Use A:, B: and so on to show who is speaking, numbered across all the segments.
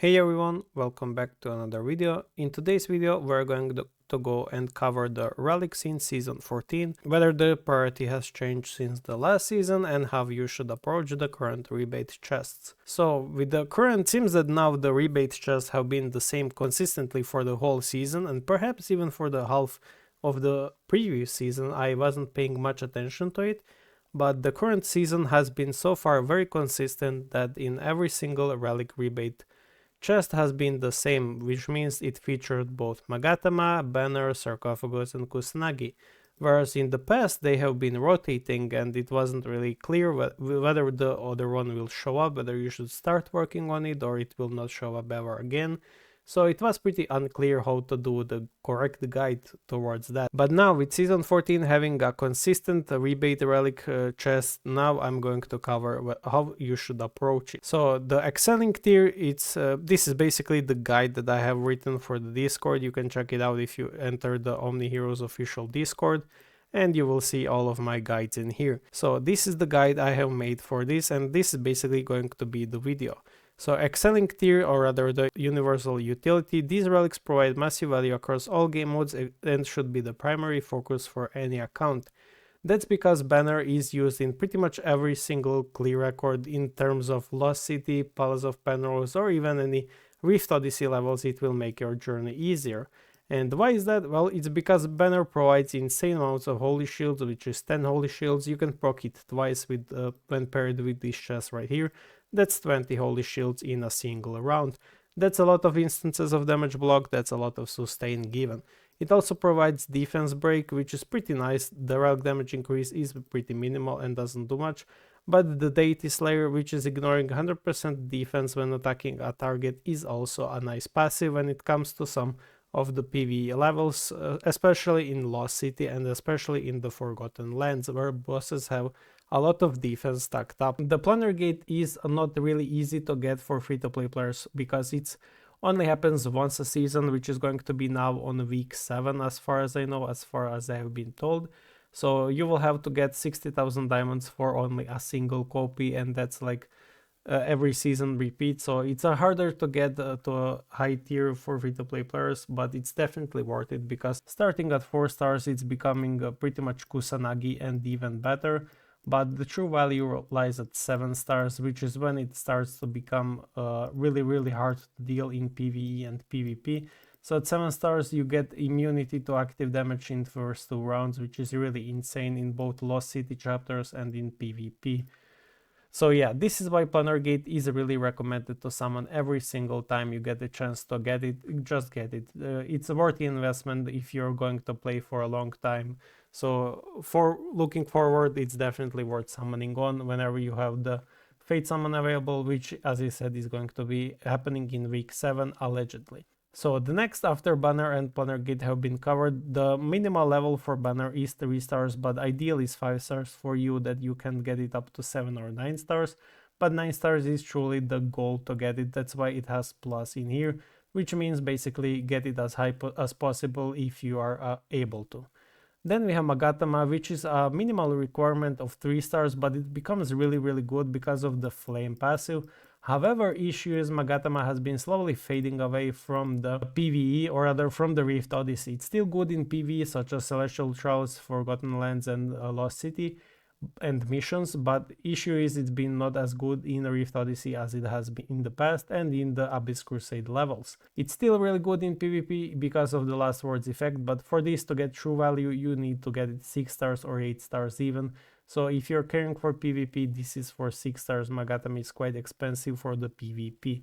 A: Hey everyone, welcome back to another video. In today's video we're going to go and cover the relics in season 14, whether the priority has changed since the last season and how you should approach the current rebate chests. So with the current, seems that now the rebate chests have been the same consistently for the whole season, and perhaps even for the half of the previous season. I wasn't paying much attention to it, but the current season has been so far very consistent that in every single relic rebate chest has been the same, which means it featured both Magatama, Banner, Sarcophagus and Kusanagi, whereas in the past they have been rotating and it wasn't really clear whether the other one will show up, whether you should start working on it or it will not show up ever again. So it was pretty unclear how to do the correct guide towards that. But now with season 14 having a consistent rebate relic chest, now I'm going to cover how you should approach it. So the excelling tier, this is basically the guide that I have written for the Discord. You can check it out if you enter the Omniheroes official Discord, and you will see all of my guides in here. So this is the guide I have made for this, and this is basically going to be the video. So excelling tier, or rather the universal utility, these relics provide massive value across all game modes and should be the primary focus for any account. That's because Banner is used in pretty much every single clear record in terms of Lost City, Palace of Penrose, or even any Rift Odyssey levels. It will make your journey easier. And why is that? Well, it's because Banner provides insane amounts of Holy Shields, which is 10 Holy Shields. You can proc it twice when paired with this chest right here. That's 20 Holy Shields in a single round. That's a lot of instances of damage block, that's a lot of sustain given. It also provides defense break, which is pretty nice. The relic damage increase is pretty minimal and doesn't do much, but the Deity Slayer, which is ignoring 100% defense when attacking a target, is also a nice passive when it comes to some of the PvE levels, especially in Lost City and especially in the Forgotten Lands, where bosses have a lot of defense stacked up. The Planner Gate is not really easy to get for free-to-play players because it only happens once a season, which is going to be now on week 7 as far as I know, as far as I have been told. So you will have to get 60,000 diamonds for only a single copy, and that's like every season repeat. So it's harder to get to a high tier for free-to-play players, but it's definitely worth it because starting at 4 stars it's becoming pretty much Kusanagi and even better. But the true value lies at 7 stars, which is when it starts to become really hard to deal in PvE and PvP. So at 7 stars you get immunity to active damage in the first 2 rounds, which is really insane in both Lost City chapters and in PvP. So yeah, this is why Planner Gate is really recommended to summon every single time you get a chance to get it. Just get it. It's a worthy investment if you're going to play for a long time. So for looking forward, it's definitely worth summoning on whenever you have the Fate Summon available, which as I said is going to be happening in week 7 allegedly. So the next after Banner and Planner Gate have been covered, the minimal level for Banner is 3 stars, but ideal is 5 stars for you, that you can get it up to 7 or 9 stars. But 9 stars is truly the goal to get it, that's why it has plus in here, which means basically get it as high as possible if you are able to. Then we have Magatama, which is a minimal requirement of 3 stars, but it becomes really good because of the Flame passive. However, issue is Magatama has been slowly fading away from the PvE, or rather from the Rift Odyssey. It's still good in PvE such as Celestial Trials, Forgotten Lands and Lost City and missions, but issue is it's been not as good in Rift Odyssey as it has been in the past and in the Abyss Crusade levels. It's still really good in PvP because of the Last Words effect, but for this to get true value you need to get it 6 stars or 8 stars even. So if you're caring for PvP, this is for 6 stars. Magatama is quite expensive for the PvP.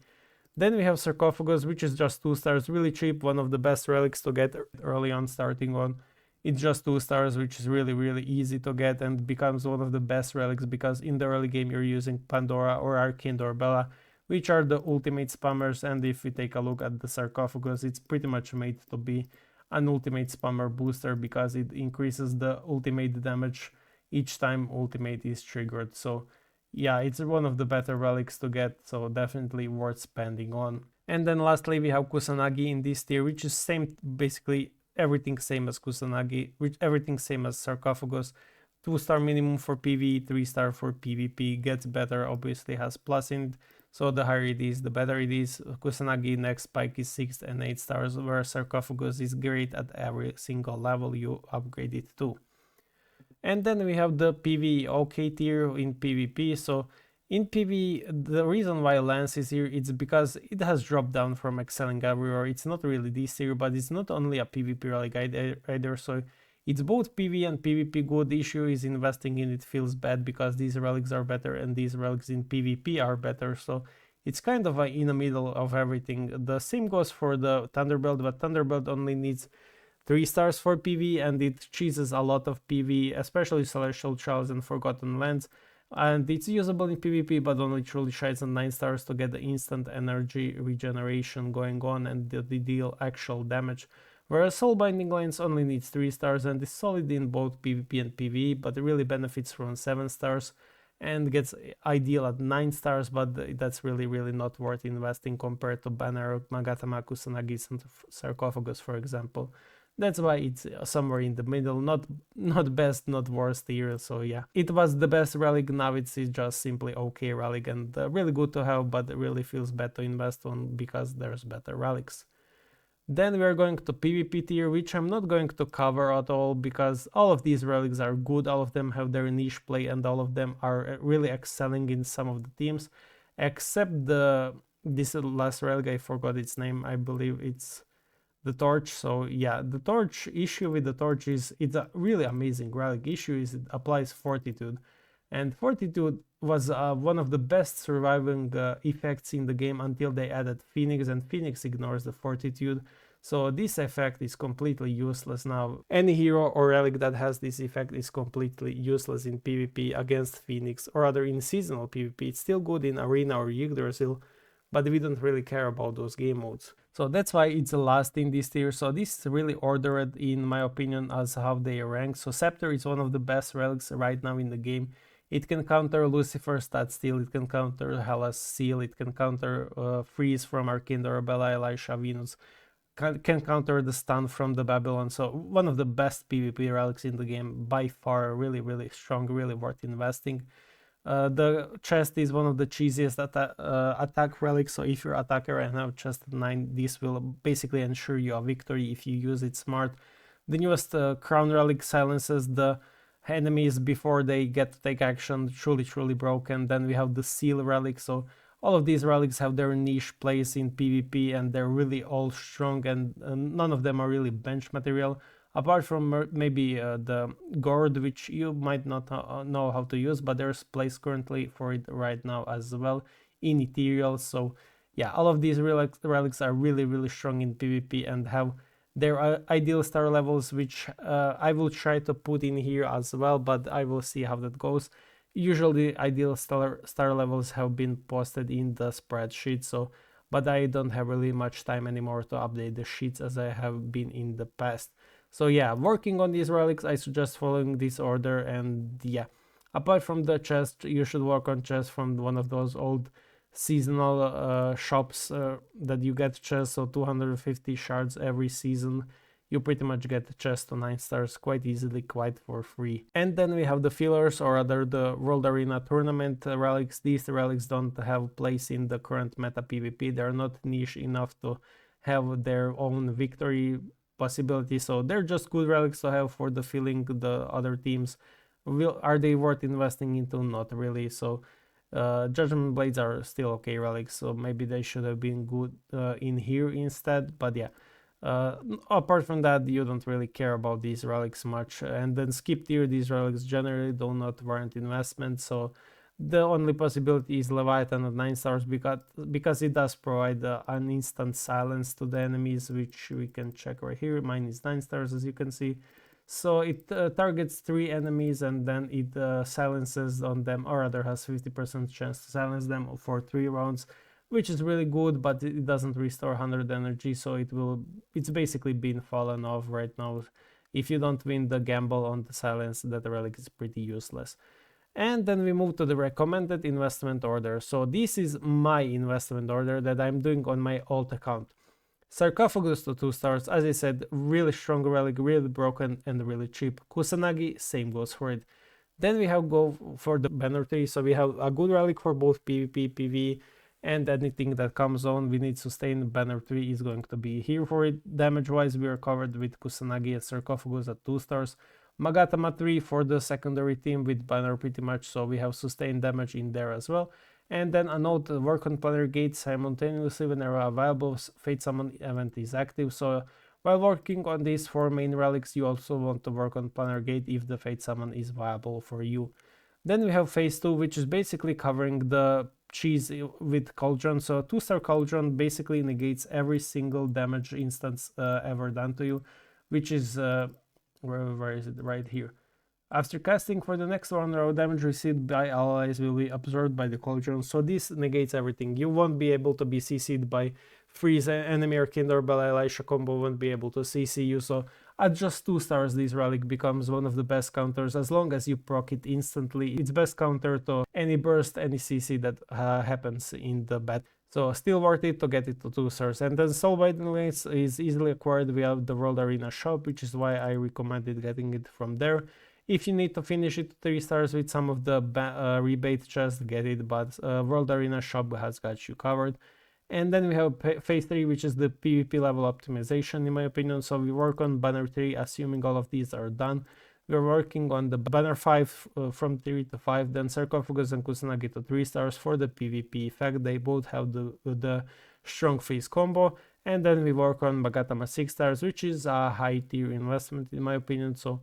A: Then we have Sarcophagus, which is just 2 stars, really cheap, one of the best relics to get early on starting on. It's just 2 stars, which is really easy to get and becomes one of the best relics because in the early game you're using Pandora or Arcane Doorbella, which are the ultimate spammers, and if we take a look at the Sarcophagus, it's pretty much made to be an ultimate spammer booster because it increases the ultimate damage each time ultimate is triggered. So yeah, it's one of the better relics to get, so definitely worth spending on. And then lastly we have Kusanagi in this tier, which is basically everything same as Kusanagi, everything same as Sarcophagus. 2 star minimum for PvE, 3 star for PvP, gets better, obviously has plus in it. So the higher it is, the better it is. Kusanagi next spike is 6 and 8 stars, where Sarcophagus is great at every single level you upgrade it to. And then we have the PvE OK tier in PvP. So in PvE, the reason why Lance is here is because it has dropped down from excelling everywhere. It's not really this tier, but it's not only a PvP relic either. So it's both PvE and PvP good. The issue is investing in it feels bad because these relics are better and these relics in PvP are better. So it's kind of in the middle of everything. The same goes for the Thunderbelt, but Thunderbelt only needs 3 stars for PV, and it cheeses a lot of PV, especially Celestial Trials and Forgotten Lands. And it's usable in PvP, but only truly shines on 9 stars to get the instant energy regeneration going on and the deal actual damage. Whereas Soulbinding Lens only needs 3 stars and is solid in both PvP and PvE, but it really benefits from 7 stars and gets ideal at 9 stars, but that's really not worth investing compared to Banner, Magatama, Kusanagi, and Sarcophagus, for example. That's why it's somewhere in the middle, not best, not worst tier. So yeah, it was the best relic, now it's just simply okay relic and really good to have, but it really feels bad to invest on because there's better relics. Then we are going to PvP tier, which I'm not going to cover at all because all of these relics are good, all of them have their niche play and all of them are really excelling in some of the teams, except this last relic, I forgot its name, I believe it's the torch. So yeah, the torch issue with the torch is it's a really amazing relic. Issue is it applies fortitude, and fortitude was one of the best surviving effects in the game until they added Phoenix, and Phoenix ignores the fortitude. So this effect is completely useless now. Any hero or relic that has this effect is completely useless in PvP against Phoenix, or rather in seasonal PvP. It's still good in Arena or Yggdrasil, but we don't really care about those game modes. So that's why it's the last in this tier. So this is really ordered in my opinion as how they rank. So Scepter is one of the best relics right now in the game. It can counter Lucifer's Stat Steal, it can counter Hellas Seal, it can counter Freeze from Arcane Dorabella, Elisha, Venus, can counter the stun from the Babylon. So one of the best PvP relics in the game by far, really strong, really worth investing. The chest is one of the cheesiest attack relics, so if you're attacker and have chest 9, this will basically ensure you a victory if you use it smart. The newest crown relic silences the enemies before they get to take action, truly broken. Then we have the seal relic, so all of these relics have their niche place in PvP and they're really all strong, and none of them are really bench material. Apart from maybe the gourd, which you might not know how to use, but there's place currently for it right now as well in ethereal. So yeah, all of these relics are really strong in PvP and have their ideal star levels, which I will try to put in here as well, but I will see how that goes. Usually ideal star levels have been posted in the spreadsheet, so but I don't have really much time anymore to update the sheets as I have been in the past. So yeah, working on these relics, I suggest following this order, and yeah, apart from the chest, you should work on chests from one of those old seasonal shops that you get chests, so 250 shards every season. You pretty much get the chest to 9 stars quite easily, quite for free. And then we have the fillers, or rather the World Arena Tournament relics. These relics don't have place in the current meta PvP. They're not niche enough to have their own victory possibility, so they're just good relics to have for the filling the other teams. Are they worth investing into? Not really. So Judgment Blades are still okay relics, so maybe they should have been good in here instead, but yeah. Apart from that, you don't really care about these relics much. And then skip tier, these relics generally do not warrant investment, so the only possibility is Leviathan at 9 stars because it does provide an instant silence to the enemies, which we can check right here. Mine is 9 stars, as you can see. So it targets 3 enemies and then it silences on them, or rather has 50% chance to silence them for 3 rounds, which is really good, but it doesn't restore 100 energy, so it's basically been fallen off right now. If you don't win the gamble on the silence, that relic is pretty useless. And then we move to the recommended investment order. So this is my investment order that I'm doing on my alt account. Sarcophagus to 2 stars, as I said, really strong relic, really broken and really cheap. Kusanagi, same goes for it. Then we have go for the banner tree, so we have a good relic for both PvP, PvE. and anything that comes on we need sustain. Banner 3 is going to be here for it. Damage wise, we are covered with Kusanagi and Sarcophagus at 2 stars. Magatama 3 for the secondary team with banner pretty much, so we have sustained damage in there as well. And then a note, work on planar gates simultaneously whenever a viable Fate Summon event is active. So while working on these 4 main relics, you also want to work on planar gate if the Fate Summon is viable for you. Then we have phase 2, which is basically covering the cheese with Cauldron. So 2-star Cauldron basically negates every single damage instance ever done to you, which is where is it? Right here. After casting for the next 1 round, damage received by allies will be absorbed by the Cauldron, so this negates everything. You won't be able to be CC'd by Freeze enemy or Kindle Elisha combo won't be able to CC you, so at just 2 stars this relic becomes one of the best counters as long as you proc it instantly. It's best counter to any burst, any CC that happens in the battle. So still worth it to get it to 2 stars. And then Soulbinding Lanes is easily acquired via the World Arena shop, which is why I recommended getting it from there. If you need to finish it 3 stars with some of the rebate, just get it, but World Arena shop has got you covered. And then we have phase 3, which is the PvP level optimization in my opinion. So we work on banner 3, assuming all of these are done. We're working on the banner 5 from 3 to 5, then Sarcophagus and Kusanagi to 3 stars for the PvP effect. They both have the strong phase combo. And then we work on Magatama 6 stars, which is a high tier investment in my opinion. So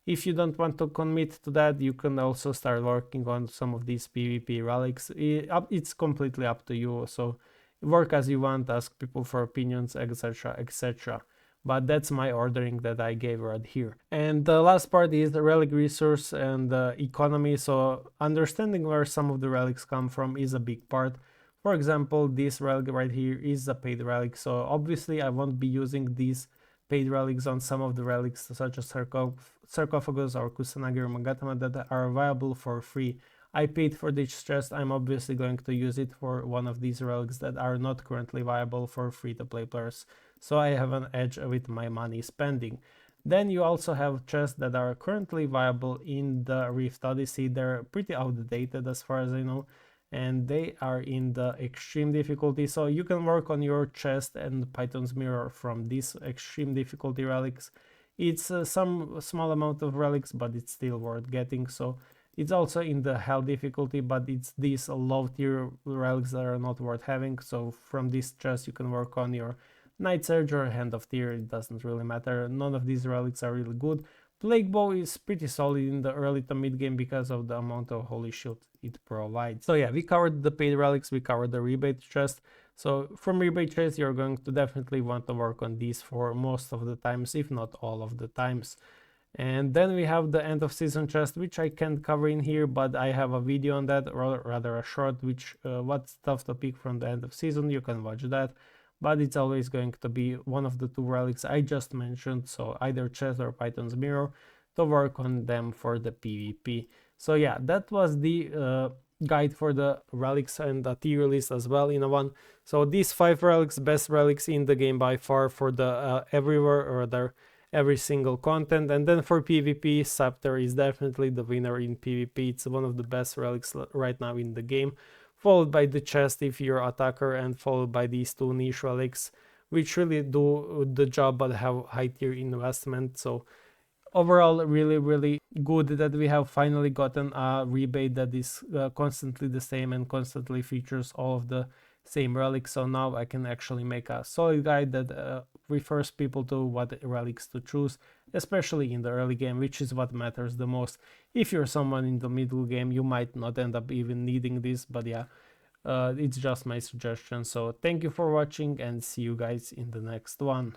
A: if you don't want to commit to that, you can also start working on some of these PvP relics. It's completely up to you. So work as you want, ask people for opinions, etc, etc. But that's my ordering that I gave right here. And the last part is the relic resource and the economy. So understanding where some of the relics come from is a big part. For example, this relic right here is a paid relic, so obviously I won't be using these paid relics on some of the relics such as Sarcophagus or Kusanagi or Magatama that are viable for free. I paid for this chest, I'm obviously going to use it for one of these relics that are not currently viable for free-to-play players, so I have an edge with my money spending. Then you also have chests that are currently viable in the Rift Odyssey. They're pretty outdated as far as I know, and they are in the extreme difficulty, so you can work on your chest and Python's mirror from these extreme difficulty relics. It's some small amount of relics, but it's still worth getting. So it's also in the hell difficulty, but it's these low tier relics that are not worth having. So from this chest you can work on your Night Surge or Hand of Tear, it doesn't really matter. None of these relics are really good. Plague Bow is pretty solid in the early to mid game because of the amount of Holy Shield it provides. So yeah, we covered the paid relics, we covered the rebate chest. So from rebate chest, you're going to definitely want to work on these for most of the times, if not all of the times. And then we have the end of season chest, which I can't cover in here, but I have a video on that, rather a short, which what stuff to pick from the end of season. You can watch that. But it's always going to be one of the 2 relics I just mentioned, so either chest or Python's mirror, to work on them for the PvP. So yeah, that was the guide for the relics and the tier list as well in a one. So these 5 relics, best relics in the game by far for the everywhere or other every single content. And then for PvP, Scepter is definitely the winner in PvP. It's one of the best relics right now in the game, followed by the chest if you're attacker, and followed by these 2 niche relics, which really do the job but have high tier investment. So overall, really good that we have finally gotten a rebate that is constantly the same and constantly features all of the same relics. So now I can actually make a solid guide that refers people to what relics to choose, especially in the early game, which is what matters the most. If you're someone in the middle game, you might not end up even needing this, but yeah, it's just my suggestion. So thank you for watching and see you guys in the next one.